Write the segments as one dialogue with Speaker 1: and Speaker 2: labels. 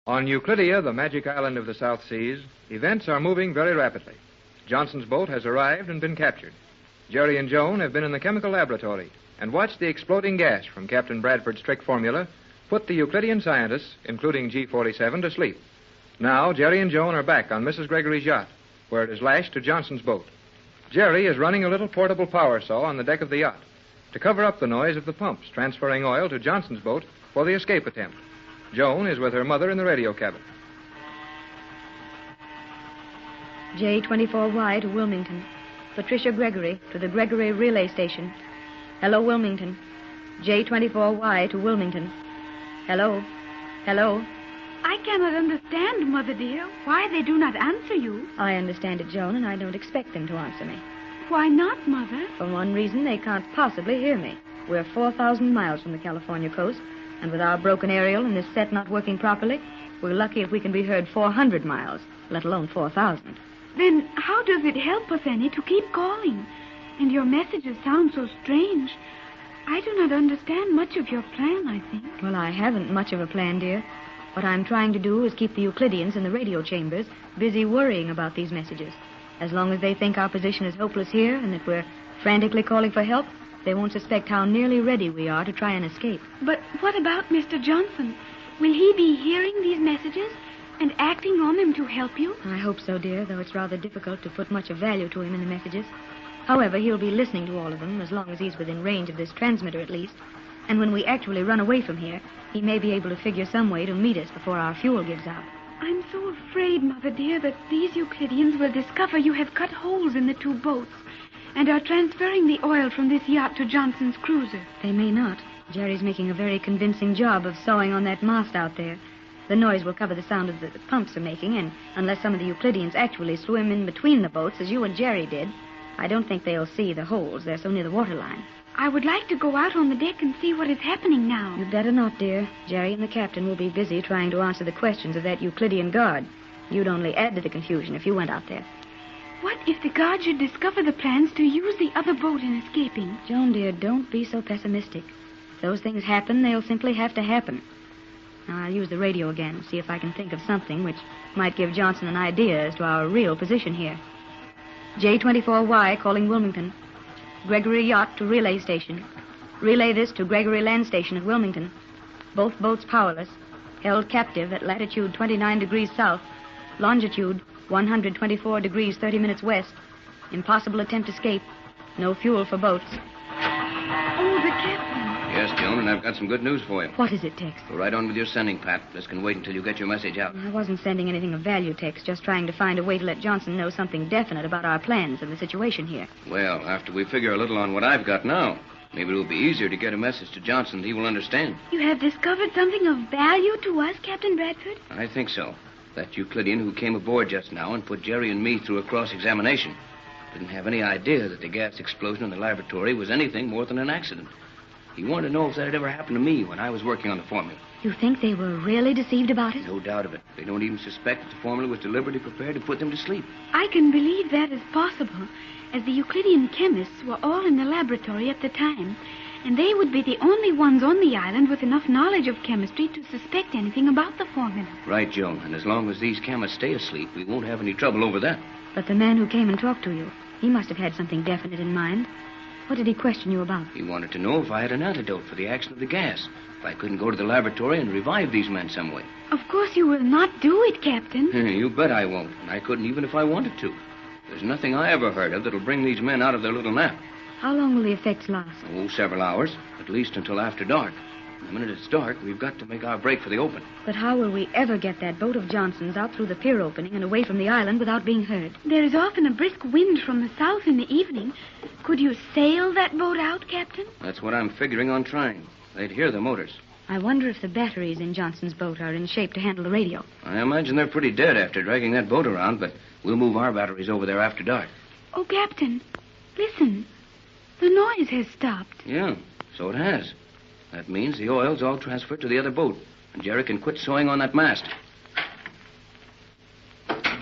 Speaker 1: On Euclidia, the magic island of the South Seas, events are moving very rapidly. Johnson's boat has arrived and been captured. Jerry and Joan have been in the chemical laboratory and watched the exploding gas from Captain Bradford's trick formula put the Euclidean scientists, including G-47, to sleep. Now, Jerry and Joan are back on Mrs. Gregory's yacht, where it is lashed to Johnson's boat. Jerry is running a little portable power saw on the deck of the yacht to cover up the noise of the pumps transferring oil to Johnson's boat for the escape attempt. Joan is with her mother in the radio cabin.
Speaker 2: J24Y to Wilmington. Patricia Gregory to the Gregory Relay Station. Hello, Wilmington. J24Y to Wilmington. Hello. Hello.
Speaker 3: I cannot understand, Mother dear, why they do not answer you.
Speaker 2: I understand it, Joan, and I don't expect them to answer me.
Speaker 3: Why not, Mother?
Speaker 2: For one reason, they can't possibly hear me. We're 4,000 miles from the California coast, and with our broken aerial and this set not working properly, we're lucky if we can be heard 400 miles, let alone 4,000.
Speaker 3: Then how does it help us any to keep calling? And your messages sound so strange. I do not understand much of your plan, I think.
Speaker 2: Well, I haven't much of a plan, dear. What I'm trying to do is keep the Euclideans in the radio chambers busy worrying about these messages. As long as they think our position is hopeless here and that we're frantically calling for help, they won't suspect how nearly ready we are to try and escape.
Speaker 3: But what about Mr. Johnson? Will he be hearing these messages and acting on them to help you?
Speaker 2: I hope so, dear, though it's rather difficult to put much of value to him in the messages. However, he'll be listening to all of them, as long as he's within range of this transmitter at least. And when we actually run away from here, he may be able to figure some way to meet us before our fuel gives out.
Speaker 3: I'm so afraid, Mother dear, that these Euclideans will discover you have cut holes in the two boats and are transferring the oil from this yacht to Johnson's cruiser.
Speaker 2: They may not. Jerry's making a very convincing job of sawing on that mast out there. The noise will cover the sound of the pumps are making, and unless some of the Euclideans actually swim in between the boats, as you and Jerry did, I don't think they'll see the holes. They're so near the waterline.
Speaker 3: I would like to go out on the deck and see what is happening now.
Speaker 2: You'd better not, dear. Jerry and the captain will be busy trying to answer the questions of that Euclidean guard. You'd only add to the confusion if you went out there.
Speaker 3: What if the guard should discover the plans to use the other boat in escaping?
Speaker 2: Joan, dear, don't be so pessimistic. If those things happen, they'll simply have to happen. Now, I'll use the radio again, see if I can think of something which might give Johnson an idea as to our real position here. J24Y calling Wilmington. Gregory Yacht to Relay Station. Relay this to Gregory Land Station at Wilmington. Both boats powerless. Held captive at latitude 29 degrees south. Longitude 124 degrees 30 minutes west. Impossible attempt escape. No fuel for boats.
Speaker 3: Oh, the captain.
Speaker 4: Yes, Joan, and I've got some good news for you.
Speaker 2: What is it, Tex?
Speaker 4: Go right on with your sending, Pat. This can wait until you get your message out.
Speaker 2: I wasn't sending anything of value, Tex. Just trying to find a way to let Johnson know something definite about our plans and the situation here.
Speaker 4: Well, after we figure a little on what I've got now, maybe it'll be easier to get a message to Johnson that he will understand.
Speaker 3: You have discovered something of value to us, Captain Bradford?
Speaker 4: I think so. That Euclidean who came aboard just now and put Jerry and me through a cross-examination didn't have any idea that the gas explosion in the laboratory was anything more than an accident. He wanted to know if that had ever happened to me when I was working on the formula.
Speaker 2: You think they were really deceived about it?
Speaker 4: No doubt of it. They don't even suspect that the formula was deliberately prepared to put them to sleep.
Speaker 3: I can believe that is possible, as the Euclidean chemists were all in the laboratory at the time, and they would be the only ones on the island with enough knowledge of chemistry to suspect anything about the formula.
Speaker 4: Right, Joan. And as long as these chemists stay asleep, we won't have any trouble over that.
Speaker 2: But the man who came and talked to you, he must have had something definite in mind. What did he question you about?
Speaker 4: He wanted to know if I had an antidote for the action of the gas. If I couldn't go to the laboratory and revive these men some way.
Speaker 3: Of course you will not do it, Captain.
Speaker 4: You bet I won't. And I couldn't even if I wanted to. There's nothing I ever heard of that'll bring these men out of their little nap.
Speaker 2: How long will the effects last?
Speaker 4: Oh, several hours. At least until after dark. The minute it's dark, we've got to make our break for the open.
Speaker 2: But how will we ever get that boat of Johnson's out through the pier opening and away from the island without being heard?
Speaker 3: There is often a brisk wind from the south in the evening. Could you sail that boat out, Captain?
Speaker 4: That's what I'm figuring on trying. They'd hear the motors.
Speaker 2: I wonder if the batteries in Johnson's boat are in shape to handle the radio.
Speaker 4: I imagine they're pretty dead after dragging that boat around, but we'll move our batteries over there after dark.
Speaker 3: Oh, Captain, listen. The noise has stopped.
Speaker 4: Yeah, so it has. That means the oil's all transferred to the other boat, and Jerry can quit sewing on that mast.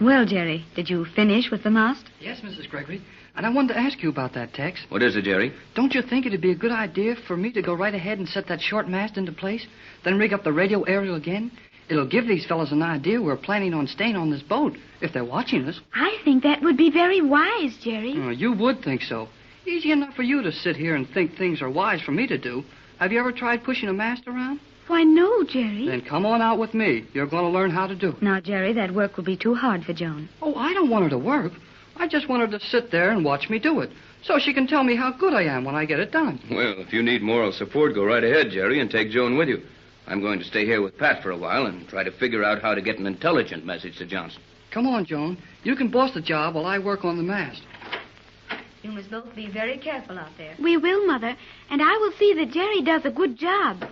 Speaker 2: Well, Jerry, did you finish with the mast?
Speaker 5: Yes, Mrs. Gregory. And I wanted to ask you about that, Tex.
Speaker 4: What is it, Jerry?
Speaker 5: Don't you think it'd be a good idea for me to go right ahead and set that short mast into place, then rig up the radio aerial again, It'll give these fellas an idea we're planning on staying on this boat if they're watching us.
Speaker 3: I think that would be very wise, Jerry.
Speaker 5: Oh, you would think so. Easy enough for you to sit here and think things are wise for me to do. Have you ever tried pushing a mast around?
Speaker 3: Why, no, Jerry.
Speaker 5: Then come on out with me. You're going to learn how to do it.
Speaker 2: Now, Jerry, that work will be too hard for Joan.
Speaker 5: Oh, I don't want her to work. I just want her to sit there and watch me do it, so she can tell me how good I am when I get it done.
Speaker 4: Well, if you need moral support, go right ahead, Jerry, and take Joan with you. I'm going to stay here with Pat for a while and try to figure out how to get an intelligent message to Johnson.
Speaker 5: Come on, Joan. You can boss the job while I work on the mast.
Speaker 2: You must both be very careful out there.
Speaker 3: We will, Mother, and I will see that Jerry does a good job.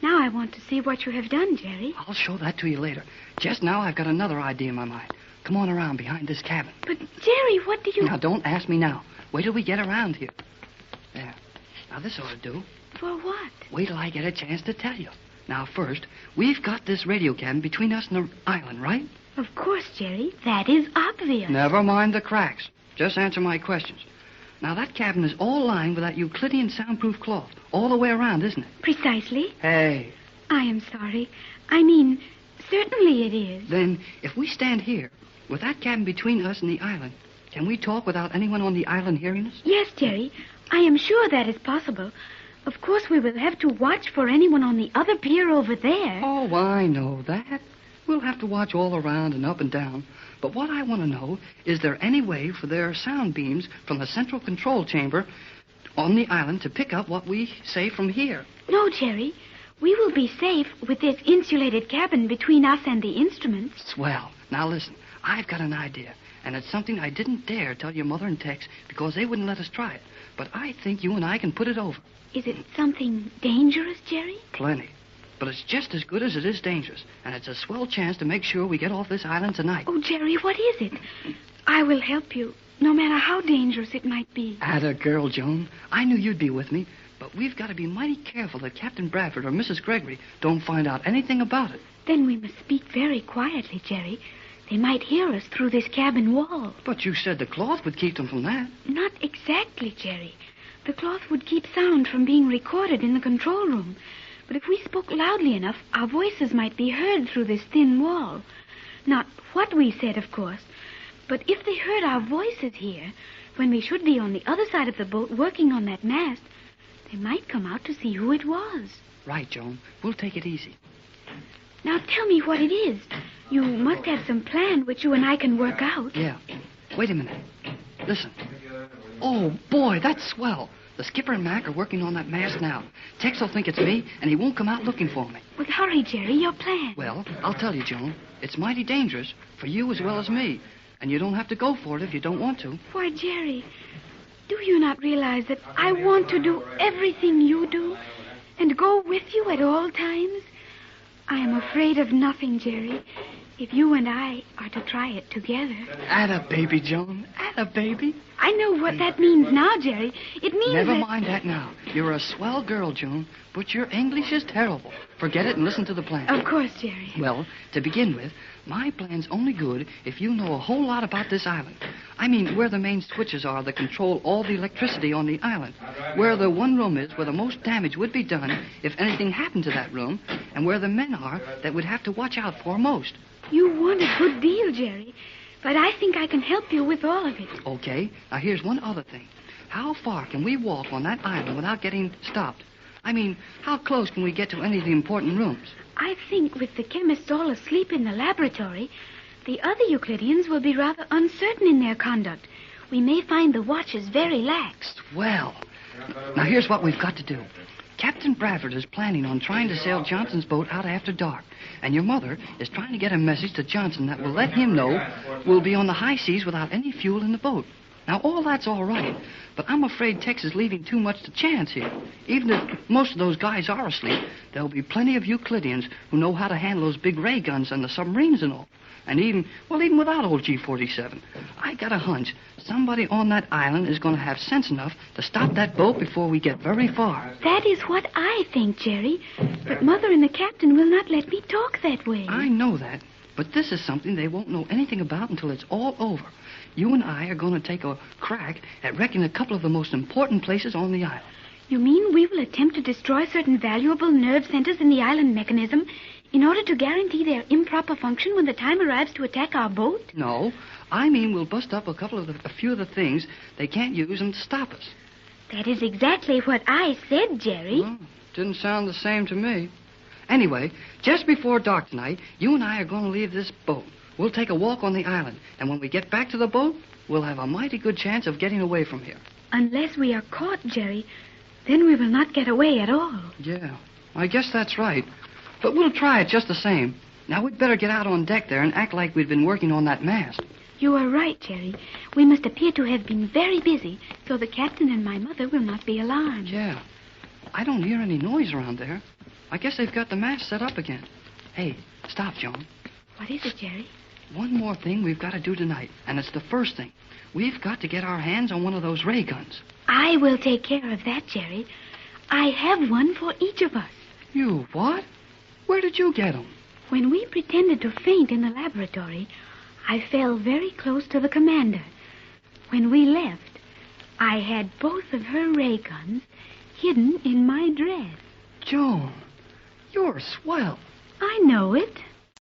Speaker 3: Now I want to see what you have done, Jerry.
Speaker 5: I'll show that to you later. Just now I've got another idea in my mind. Come on around behind this cabin.
Speaker 3: But, Jerry, what do you...
Speaker 5: Now, don't ask me now. Wait till we get around here. There. Now, this ought to do.
Speaker 3: For what?
Speaker 5: Wait till I get a chance to tell you. Now, first, we've got this radio cabin between us and the island, right?
Speaker 3: Of course, Jerry. That is obvious.
Speaker 5: Never mind the cracks. Just answer my questions. Now, that cabin is all lined with that Euclidean soundproof cloth. All the way around, isn't it?
Speaker 3: Precisely.
Speaker 5: Hey.
Speaker 3: I am sorry. I mean, certainly it is.
Speaker 5: Then, if we stand here, with that cabin between us and the island, can we talk without anyone on the island hearing us?
Speaker 3: Yes, Jerry. I am sure that is possible. Of course, we will have to watch for anyone on the other pier over there.
Speaker 5: Oh, I know that. We'll have to watch all around and up and down. But what I want to know, is there any way for their sound beams from the central control chamber on the island to pick up what we say from here?
Speaker 3: No, Jerry. We will be safe with this insulated cabin between us and the instruments.
Speaker 5: Swell. Now listen, I've got an idea. And it's something I didn't dare tell your mother and Tex because they wouldn't let us try it. But I think you and I can put it over.
Speaker 3: Is it something dangerous, Jerry?
Speaker 5: Plenty. But it's just as good as it is dangerous. And it's a swell chance to make sure we get off this island tonight.
Speaker 3: Oh, Jerry, what is it? I will help you, no matter how dangerous it might be.
Speaker 5: Atta girl, Joan. I knew you'd be with me. But we've got to be mighty careful that Captain Bradford or Mrs. Gregory don't find out anything about it.
Speaker 3: Then we must speak very quietly, Jerry. They might hear us through this cabin wall.
Speaker 5: But you said the cloth would keep them from that.
Speaker 3: Not exactly, Jerry. The cloth would keep sound from being recorded in the control room. But if we spoke loudly enough, our voices might be heard through this thin wall. Not what we said, of course. But if they heard our voices here, when we should be on the other side of the boat working on that mast, they might come out to see who it was.
Speaker 5: Right, Joan. We'll take it easy.
Speaker 3: Now tell me what it is. You must have some plan which you and I can work out.
Speaker 5: Yeah. Wait a minute. Listen. Oh, boy, that's swell. The skipper and Mac are working on that mast now. Tex will think it's me, and he won't come out looking for me.
Speaker 3: Well, hurry, Jerry. Your plan.
Speaker 5: Well, I'll tell you, Joan. It's mighty dangerous for you as well as me. And you don't have to go for it if you don't want to.
Speaker 3: Why, Jerry, do you not realize that I want to do everything you do and go with you at all times? I am afraid of nothing, Jerry, if you and I are to try it together.
Speaker 5: Atta baby, Joan. Atta baby.
Speaker 3: I know what that means now, Jerry. It means
Speaker 5: Never
Speaker 3: that...
Speaker 5: mind that now. You're a swell girl, Joan, but your English is terrible. Forget it and listen to the plan.
Speaker 3: Of course, Jerry.
Speaker 5: Well, to begin with, my plan's only good if you know a whole lot about this island. I mean, where the main switches are that control all the electricity on the island. Where the one room is where the most damage would be done if anything happened to that room. And where the men are that would have to watch out for most.
Speaker 3: You want a good deal, Jerry. But I think I can help you with all of it.
Speaker 5: Okay. Now, here's one other thing. How far can we walk on that island without getting stopped? I mean, how close can we get to any of the important rooms?
Speaker 3: I think with the chemists all asleep in the laboratory, the other Euclideans will be rather uncertain in their conduct. We may find the watches very lax.
Speaker 5: Well, now here's what we've got to do. Captain Bradford is planning on trying to sail Johnson's boat out after dark. And your mother is trying to get a message to Johnson that will let him know we'll be on the high seas without any fuel in the boat. Now, all that's all right, but I'm afraid Tex is leaving too much to chance here. Even if most of those guys are asleep, there'll be plenty of Euclideans who know how to handle those big ray guns and the submarines and all. And even without old G-47, I got a hunch somebody on that island is going to have sense enough to stop that boat before we get very far.
Speaker 3: That is what I think, Jerry. But Mother and the captain will not let me talk that way.
Speaker 5: I know that, but this is something they won't know anything about until it's all over. You and I are going to take a crack at wrecking a couple of the most important places on the island.
Speaker 3: You mean we will attempt to destroy certain valuable nerve centers in the island mechanism In order to guarantee their improper function when the time arrives to attack our boat?
Speaker 5: No, I mean we'll bust up a few of the things they can't use them to stop us.
Speaker 3: That is exactly what I said, Jerry.
Speaker 5: Well, didn't sound the same to me. Anyway, just before dark tonight, you and I are going to leave this boat. We'll take a walk on the island, and when we get back to the boat, we'll have a mighty good chance of getting away from here.
Speaker 3: Unless we are caught, Jerry, then we will not get away at all.
Speaker 5: Yeah, I guess that's right. But we'll try it just the same. Now, we'd better get out on deck there and act like we'd been working on that mast.
Speaker 3: You are right, Jerry. We must appear to have been very busy, so the captain and my mother will not be alarmed.
Speaker 5: Yeah. I don't hear any noise around there. I guess they've got the mast set up again. Hey, stop, Joan.
Speaker 3: What is it, Jerry?
Speaker 5: One more thing we've got to do tonight, and it's the first thing. We've got to get our hands on one of those ray guns.
Speaker 3: I will take care of that, Jerry. I have one for each of us.
Speaker 5: You what? Where did you get them?
Speaker 3: When we pretended to faint in the laboratory, I fell very close to the commander. When we left, I had both of her ray guns hidden in my dress.
Speaker 5: Joan, you're swell.
Speaker 3: I know it.